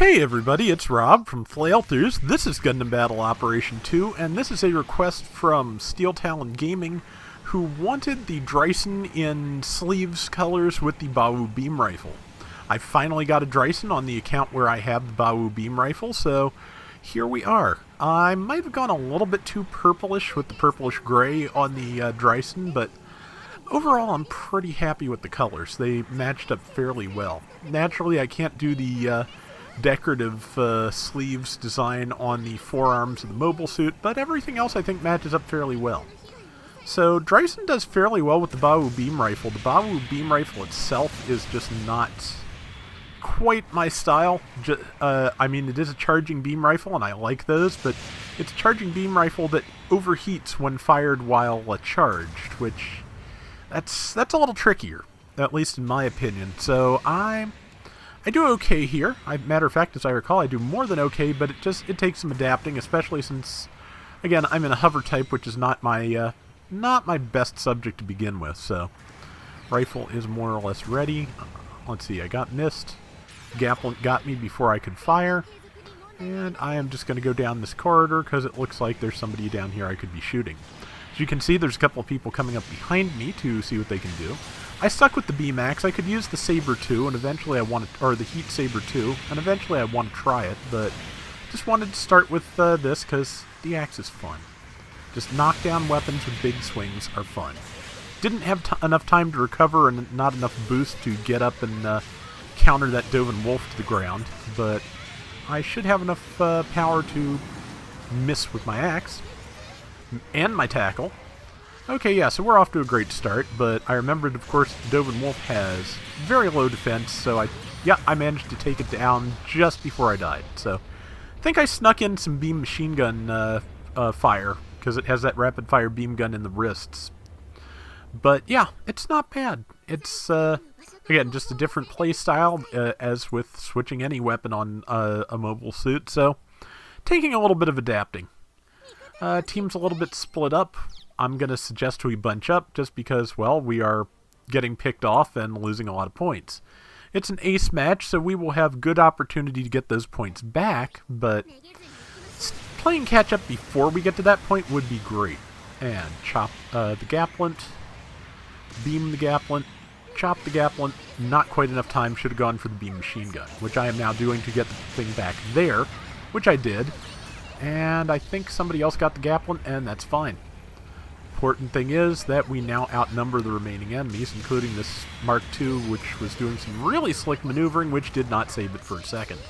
Hey everybody, it's Rob from Flailthroughs. This is Gundam Battle Operation 2, and this is a request from Steel Talon Gaming, who wanted the Dreissen in sleeves colors with the Bawu beam rifle. I finally got a Dreissen on the account where I have the Bawu beam rifle, so here we are. I might have gone a little bit too purplish with the purplish gray on the Dreissen, but overall I'm pretty happy with the colors. They matched up fairly well. Naturally, I can't do the decorative sleeves design on the forearms of the mobile suit, but everything else I think matches up fairly well. So Dreissen does fairly well with the Bawu beam rifle. The Bawu beam rifle itself is just not quite my style. I mean, it is a charging beam rifle, and I like those, but it's a charging beam rifle that overheats when fired while charged, which that's a little trickier, at least in my opinion. So I do okay here. Matter of fact, as I recall, I do more than okay, but it takes some adapting, especially since, again, I'm in a hover type, which is not my best subject to begin with. So, rifle is more or less ready. Let's see, I got missed. Gaplant got me before I could fire, and I am just going to go down this corridor because it looks like there's somebody down here I could be shooting. As you can see, there's a couple of people coming up behind me to see what they can do. I stuck with the B-Max. I could use the Saber 2, and eventually I want to, or the Heat Saber 2, and eventually I want to try it, but just wanted to start with this because the axe is fun. Just knockdown weapons with big swings are fun. Didn't have enough time to recover and not enough boost to get up and counter that Dovin Wolf to the ground, but I should have enough power to miss with my axe and my tackle. Okay, yeah, so we're off to a great start, but I remembered, of course, Dovin Wolf has very low defense, so I managed to take it down just before I died. So I think I snuck in some beam machine gun fire, because it has that rapid fire beam gun in the wrists. But yeah, it's not bad. It's, again, just a different play style, as with switching any weapon on a mobile suit, so taking a little bit of adapting. Team's a little bit split up. I'm going to suggest we bunch up just because, well, we are getting picked off and losing a lot of points. It's an ace match, so we will have good opportunity to get those points back, but playing catch-up before we get to that point would be great. And chop the Gaplant, beam the Gaplant, chop the Gaplant. Not quite enough time, should have gone for the beam machine gun, which I am now doing to get the thing back there, which I did. And I think somebody else got the Gaplant, and that's fine. Important thing is that we now outnumber the remaining enemies, including this Mark II, which was doing some really slick maneuvering, which did not save it for a second.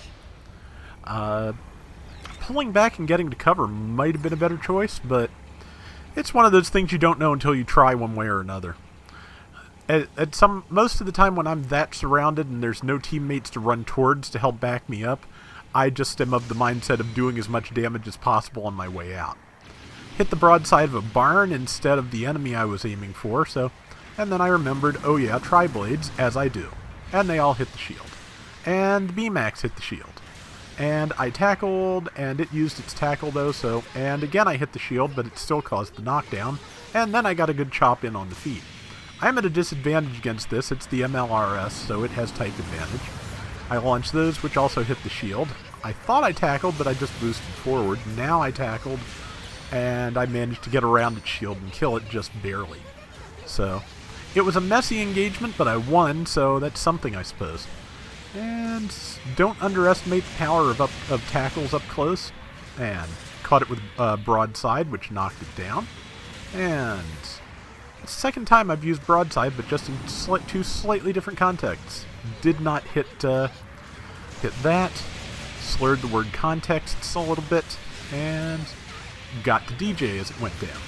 Pulling back and getting to cover might have been a better choice, but it's one of those things you don't know until you try one way or another. Most of the time when I'm that surrounded and there's no teammates to run towards to help back me up, I just am of the mindset of doing as much damage as possible on my way out. Hit the broadside of a barn instead of the enemy I was aiming for, and then I remembered, oh yeah, tri-blades, as I do. And they all hit the shield. And the B-Max hit the shield. And I tackled, and it used its tackle though, and again I hit the shield, but it still caused the knockdown, and then I got a good chop in on the feet. I'm at a disadvantage against this. It's the MLRS, so it has type advantage. I launched those, which also hit the shield. I thought I tackled, but I just boosted forward. Now I tackled, and I managed to get around its shield and kill it just barely. So, it was a messy engagement, but I won, so that's something, I suppose. And don't underestimate the power of tackles up close. And caught it with broadside, which knocked it down. And it's the second time I've used broadside, but just in two slightly different contexts. Did not hit that. Slurred the word contexts a little bit, and got to DJ as it went down.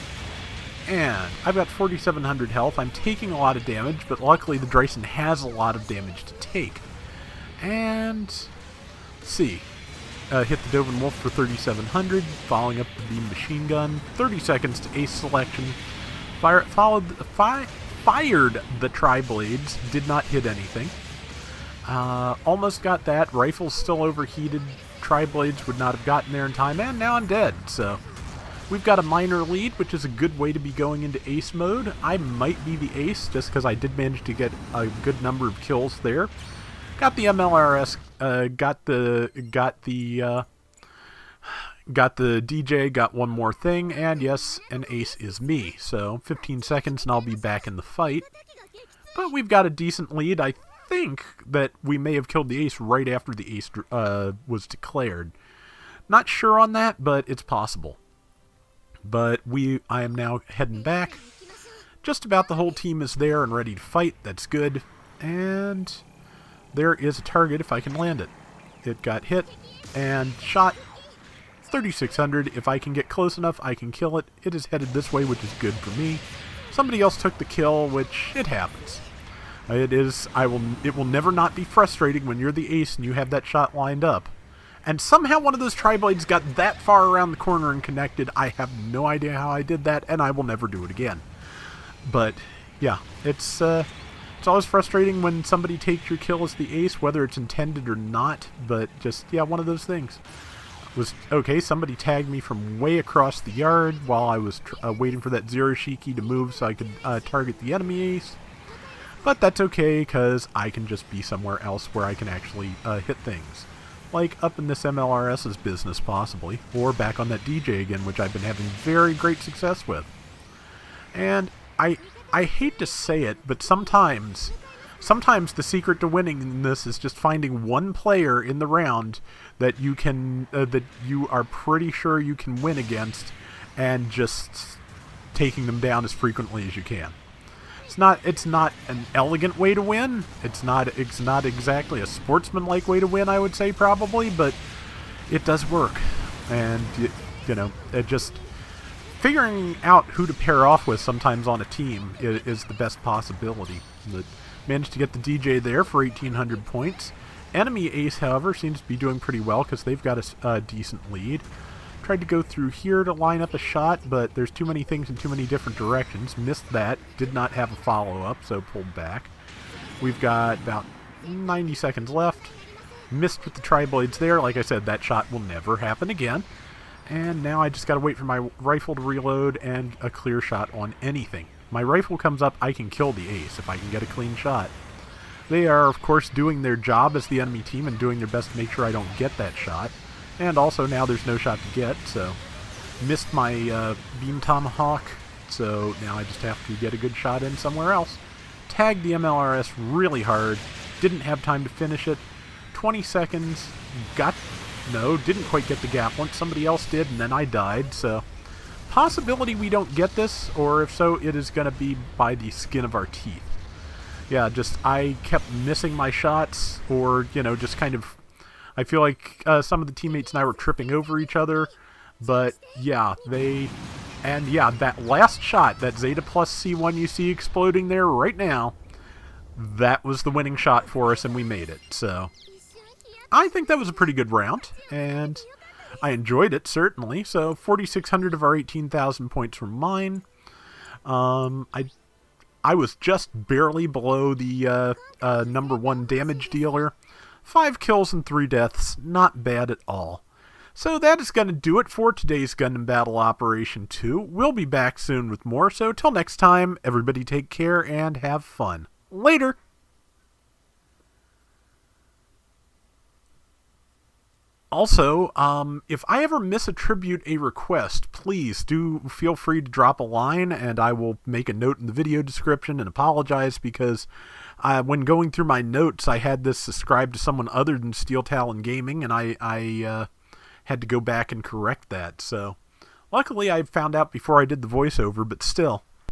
And I've got 4,700 health. I'm taking a lot of damage, but luckily the Dreissen has a lot of damage to take. And let's see. Hit the Dovin Wolf for 3,700, following up the beam machine gun. 30 seconds to ace selection. Fired the tri-blades. Did not hit anything. Almost got that. Rifle's still overheated. Tri-blades would not have gotten there in time, and now I'm dead. So we've got a minor lead, which is a good way to be going into ace mode. I might be the ace, just because I did manage to get a good number of kills there. Got the MLRS, got the DJ, got one more thing, and yes, an ace is me. So 15 seconds and I'll be back in the fight. But we've got a decent lead. I think that we may have killed the ace right after the ace was declared. Not sure on that, but it's possible. But I am now heading back. Just about the whole team is there and ready to fight. That's good. And there is a target if I can land it. It got hit and shot. 3,600. If I can get close enough, I can kill it. It is headed this way, which is good for me. Somebody else took the kill, which it happens. It will never not be frustrating when you're the ace and you have that shot lined up. And somehow one of those tri-blades got that far around the corner and connected. I have no idea how I did that, and I will never do it again. But yeah, it's always frustrating when somebody takes your kill as the ace, whether it's intended or not. But just, yeah, one of those things. Okay, somebody tagged me from way across the yard while I was waiting for that zero shiki to move so I could target the enemy ace. But that's okay, because I can just be somewhere else where I can actually hit things. Like up in this MLRS's business, possibly. Or back on that DJ again, which I've been having very great success with. And I hate to say it, but sometimes the secret to winning in this is just finding one player in the round that you can that you are pretty sure you can win against, and just taking them down as frequently as you can. It's not an elegant way to win. It's not exactly a sportsmanlike way to win, I would say, probably, but it does work. And you know, it just figuring out who to pair off with sometimes on a team is the best possibility. But managed to get the DJ there for 1,800 points. Enemy ace, however, seems to be doing pretty well because they've got a decent lead. Tried to go through here to line up a shot, but there's too many things in too many different directions. Missed that. Did not have a follow-up, so pulled back. We've got about 90 seconds left. Missed with the tri-blades there. Like I said, that shot will never happen again. And now I just got to wait for my rifle to reload and a clear shot on anything. My rifle comes up, I can kill the ace if I can get a clean shot. They are, of course, doing their job as the enemy team and doing their best to make sure I don't get that shot. And also now there's no shot to get, so missed my beam tomahawk, so now I just have to get a good shot in somewhere else. Tagged the MLRS really hard, didn't have time to finish it. 20 seconds, didn't quite get the gap once. Somebody else did, and then I died, so possibility we don't get this, or if so, it is going to be by the skin of our teeth. Yeah, I kept missing my shots, or, just kind of, I feel like some of the teammates and I were tripping over each other, but yeah, that last shot, that Zeta plus C1 you see exploding there right now, that was the winning shot for us, and we made it. So I think that was a pretty good round, and I enjoyed it, certainly. So 4,600 of our 18,000 points were mine. I was just barely below the number 1 damage dealer. 5 kills and 3 deaths, not bad at all. So that is going to do it for today's Gundam Battle Operation 2. We'll be back soon with more, so till next time, everybody take care and have fun. Later! Also, if I ever misattribute a request, please do feel free to drop a line, and I will make a note in the video description and apologize, because when going through my notes, I had this ascribed to someone other than Steel Talon Gaming, and I had to go back and correct that. So luckily I found out before I did the voiceover, but still.